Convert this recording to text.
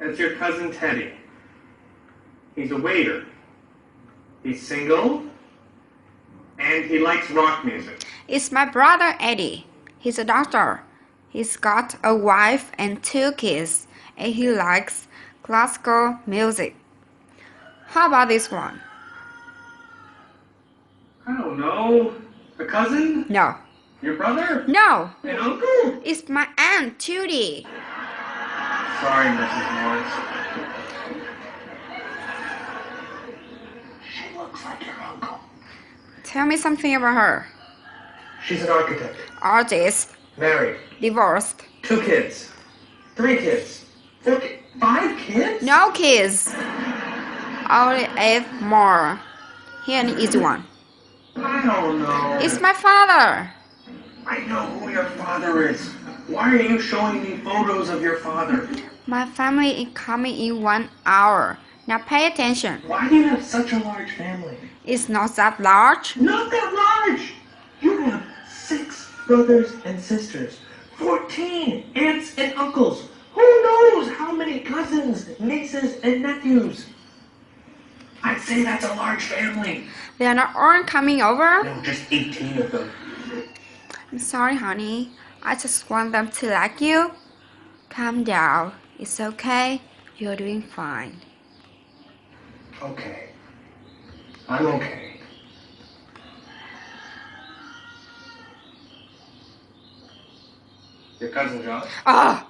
That's your cousin Teddy. He's a waiter. He's single. And he likes rock music. It's my brother Eddie. He's a doctor. He's got a wife and 2 kids, and he likes classical music. How about this one? I don't know. A cousin? No. Your brother? No. An uncle? It's my aunt Judy. Sorry, Mrs. Morris. She looks like your uncle. Tell me something about her. She's an architect. Artist. Married. Divorced. 2 kids. 3 kids. 4 kids. 5 kids? No kids. Only 8 more. Here an easy one. I don't know. It's my father. I know who your father is. Why are you showing me photos of your father? My family is coming in 1 hour. Now pay attention. Why do you have such a large family? It's not that large. Not that large! You have 6 brothers and sisters, 14 aunts and uncles. Who knows how many cousins, nieces, and nephews? I'd say that's a large family. They are not all coming over. No, just 18 of them. I'm sorry, honey. I just want them to like you. Calm down. It's okay. You're doing fine. Okay. I'm okay. Your cousin John? Oh,